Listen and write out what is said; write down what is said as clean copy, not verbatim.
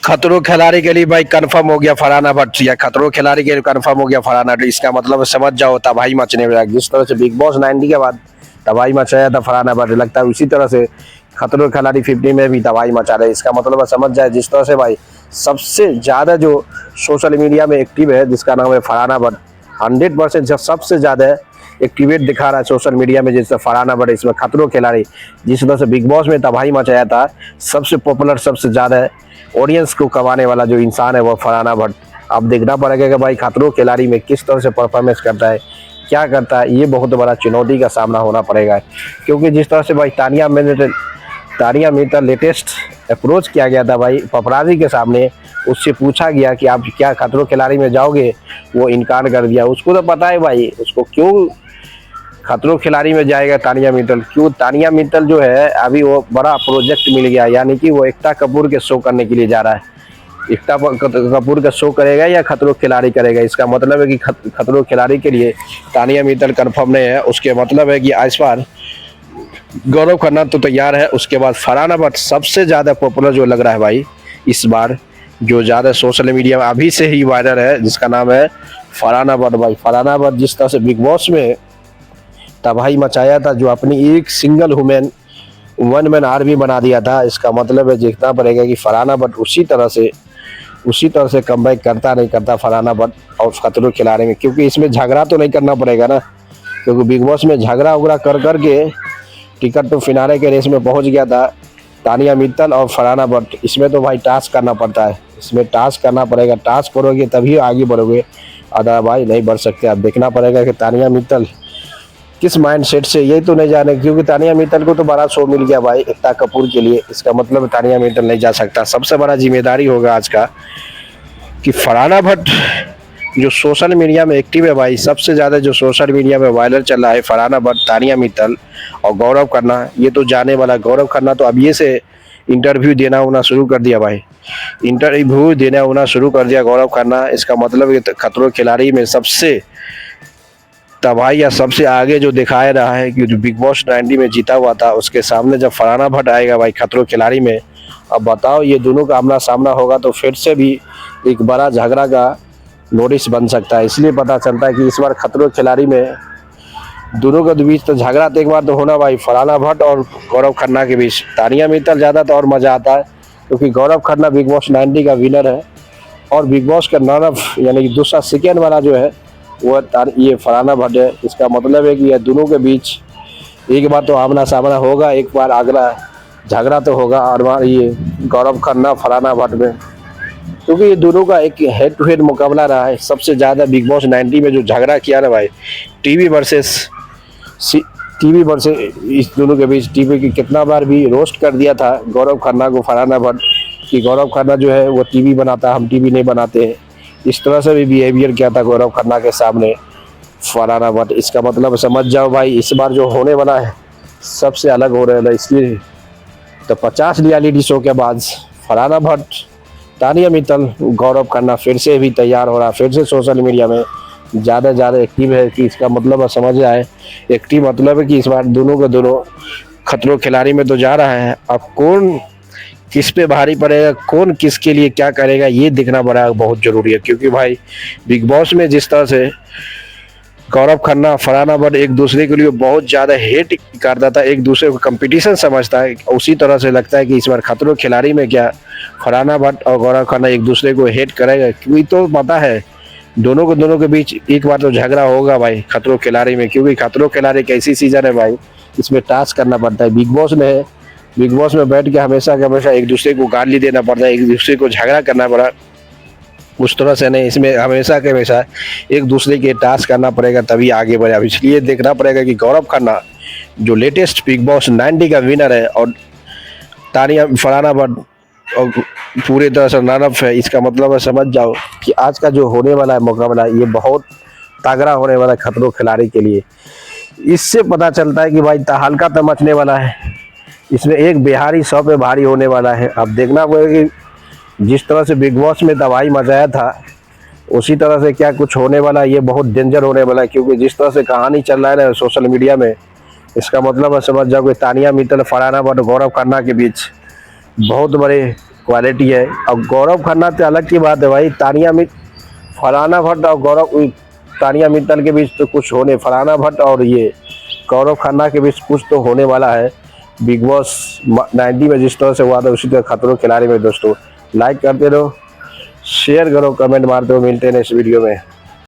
खतरों खिलाड़ी के लिए भाई कंफर्म हो गया फरहाना भट्ट, या खतरों खिलाड़ी के लिए कंफर्म हो गया फरहाना भट्ट। इसका मतलब समझ जाओ तबाही मचने वाला। जिस तरह से बिग बॉस 90 के बाद तबाही मचाया था फरहाना भट्ट, लगता है उसी तरह से खतरों खिलाड़ी 50 में भी तबाही मचा रहे। इसका मतलब समझ जाए जिस तरह से भाई सबसे ज्यादा जो सोशल मीडिया में एक्टिव है जिसका नाम है फरहाना भट्ट, 100% जब सबसे ज्यादा एक्टिवेट दिखा रहा है सोशल मीडिया में जैसे फरहाना भट्ट। इसमें खतरों खिलाड़ी जिस तरह से बिग बॉस में तबाही मचाया था, सबसे पॉपुलर सबसे ज्यादा ऑडियंस को कमाने वाला जो इंसान है वो फरहाना भट्ट। अब देखना पड़ेगा कि भाई खतरों खिलाड़ी में किस तरह से परफॉर्मेंस करता है, क्या करता है। ये बहुत बड़ा चुनौती का सामना होना पड़ेगा, क्योंकि जिस तरह से भाई तानिया मिर्जा लेटेस्ट अप्रोच किया गया था भाई पपराजी के सामने, उससे पूछा गया कि आप क्या खतरों खिलाड़ी में जाओगे, वो इनकार कर दिया। उसको तो पता है भाई उसको क्यों खतरों खिलाड़ी में जाएगा तानिया मित्तल। क्यों तानिया मित्तल जो है अभी वो बड़ा प्रोजेक्ट मिल गया, यानी कि वो एकता कपूर के शो करने के लिए जा रहा है। एकता कपूर का शो करेगा या खतरों खिलाड़ी करेगा, इसका मतलब है कि खतरों खिलाड़ी के लिए तानिया मित्तल कंफर्म नहीं है। उसके मतलब है कि इस बार गौरव खन्ना तो तैयार है। उसके बाद फरहाना भट्ट सबसे ज़्यादा पॉपुलर जो लग रहा है भाई इस बार, जो ज़्यादा सोशल मीडिया में अभी से ही वायरल है, जिसका नाम है फरहाना भट्ट। भाई फरहाना भट्ट जिस तरह से बिग बॉस में तबाही मचाया था, जो अपनी एक single women one man army बना दिया था, इसका मतलब है देखना पड़ेगा कि फरहाना भट्ट उसी तरह से कमबैक करता नहीं करता फरहाना भट्ट और खतरों खिलाड़ी में। क्योंकि इसमें झगड़ा तो नहीं करना पड़ेगा ना, क्योंकि बिग बॉस में झगड़ा उगड़ा कर करके टिकट तो फिनाले के रेस में पहुंच गया था तानिया मित्तल और फरहाना भट्ट। इसमें तो भाई टास्क करना पड़ता है, इसमें टास्क करना पड़ेगा, टास्क करोगे तभी आगे बढ़ोगे, अदरवाइज नहीं बढ़ सकते। अब देखना पड़ेगा कि तानिया मित्तल किस माइंडसेट से, ये तो नहीं जाने, क्योंकि तानिया मित्तल को तो बड़ा शो मिल गया भाई एकता कपूर के लिए। इसका मतलब तानिया मित्तल नहीं जा सकता। सबसे बड़ा जिम्मेदारी होगा आज का कि फरहाना भट्ट जो सोशल मीडिया में एक्टिव है भाई, सबसे ज़्यादा जो सोशल मीडिया में वायरल चल रहा है फरहाना भट्ट, तानिया मित्तल और गौरव खन्ना, ये तो जाने वाला। गौरव खन्ना तो अब ये से इंटरव्यू देना होना शुरू कर दिया भाई, इंटरव्यू देना होना शुरू कर दिया गौरव खन्ना। इसका मतलब ये खतरों खिलाड़ी में सबसे तबाही या सबसे आगे जो दिखाया रहा है कि जो बिग बॉस 90 में जीता हुआ था, उसके सामने जब फरहाना भट्ट आएगा भाई खतरों खिलाड़ी में, अब बताओ ये दोनों का आमना सामना होगा तो फिर से भी एक बड़ा झगड़ा का नोटिस बन सकता है। इसलिए पता चलता है कि इस बार खतरों खिलाड़ी में दोनों के बीच तो झगड़ा तो एक बार तो होना भाई, फरहाना भट्ट और गौरव खन्ना के बीच। तानिया मित्तल ज़्यादा तो और मज़ा आता है, क्योंकि गौरव खन्ना बिग बॉस 90 का विनर है और बिग बॉस का रनर अप यानी कि दूसरा सेकेंड वाला जो है वो ये फरहाना भट्ट है। इसका मतलब है कि ये दोनों के बीच एक बार तो आमना सामना होगा, एक बार अगला झगड़ा तो होगा। और ये गौरव खन्ना फरहाना भट्ट में, क्योंकि ये दोनों का एक हेड टू हेड मुकाबला रहा है। सबसे ज़्यादा बिग बॉस 90 में जो झगड़ा किया ना भाई, टीवी वर्सेस इस दोनों के बीच, टीवी की कितना बार भी रोस्ट कर दिया था गौरव खन्ना को फरहाना भट्ट कि गौरव खन्ना जो है वो टीवी बनाता, हम टीवी नहीं बनाते हैं। इस तरह से भी बिहेवियर किया था गौरव खन्ना के सामने फरहाना भट्ट। इसका मतलब समझ जाओ भाई इस बार जो होने वाला है सबसे अलग हो रहा है। इसलिए तो 50 रियलिटी शो के बाद फरहाना भट्ट, तानिया मित्तल, गौरव खन्ना फिर से भी तैयार हो रहा, फिर से सोशल मीडिया में ज़्यादा एक्टिव है। कि इसका मतलब समझ आए, एक्टिव मतलब है कि इस बार दोनों के दोनों खतरों खिलाड़ी में तो जा रहा है। अब कौन किस पे भारी पड़ेगा, कौन किसके लिए क्या करेगा, ये देखना बड़ा बहुत ज़रूरी है। क्योंकि भाई बिग बॉस में जिस तरह से गौरव खन्ना फरहाना भट्ट एक दूसरे के लिए बहुत ज़्यादा हेट करता था, एक दूसरे को कंपटीशन समझता है, उसी तरह से लगता है कि इस बार खतरों खिलाड़ी में क्या फरहाना भट्ट और गौरव खन्ना एक दूसरे को हेट करेगा। क्योंकि तो पता है दोनों के बीच एक बार तो झगड़ा होगा भाई खतरों खिलाड़ी में। क्योंकि खतरों खिलाड़ी एक ऐसी सीजन है भाई, इसमें टास्क करना पड़ता है। बिग बॉस में बैठ के हमेशा एक दूसरे को गाली देना पड़ता है, एक दूसरे को झगड़ा करना पड़ा, उस तरह से नहीं। इसमें हमेशा एक दूसरे के टास्क करना पड़ेगा तभी आगे बढ़े। अब इसलिए देखना पड़ेगा कि गौरव खन्ना जो लेटेस्ट बिग बॉस 90 का विनर है और तानिया फरहाना भट्ट और पूरी तरह से रनर अप है, इसका मतलब है समझ जाओ कि आज का जो होने वाला है मुकाबला ये बहुत तगड़ा होने वाला है खतरों खिलाड़ी के लिए। इससे पता चलता है कि भाई तहलका तो मचने वाला है, इसमें एक बिहारी 100 पे भारी होने वाला है। अब देखना पड़ेगा कि जिस तरह से बिग बॉस में तबाही मचाया था उसी तरह से क्या कुछ होने वाला है, ये बहुत डेंजर होने वाला है। क्योंकि जिस तरह से कहानी चल रहा है ना सोशल मीडिया में, इसका मतलब है समझ जाओ कि तानिया मित्तल, फरहाना भट्ट, गौरव खन्ना के बीच बहुत बड़े क्वालिटी है। और गौरव खन्ना तो अलग की बात है भाई, फरहाना भट्ट और तानिया मित्तल के बीच तो कुछ होने, फरहाना भट्ट और ये गौरव खन्ना के बीच कुछ तो होने वाला है बिग बॉस 90 में जिस तरह से हुआ था उसी तरह खतरों खिलाड़ी में। दोस्तों लाइक करते रहो, शेयर करो, कमेंट मारते हो। मिलते हैं नेक्स्ट वीडियो में।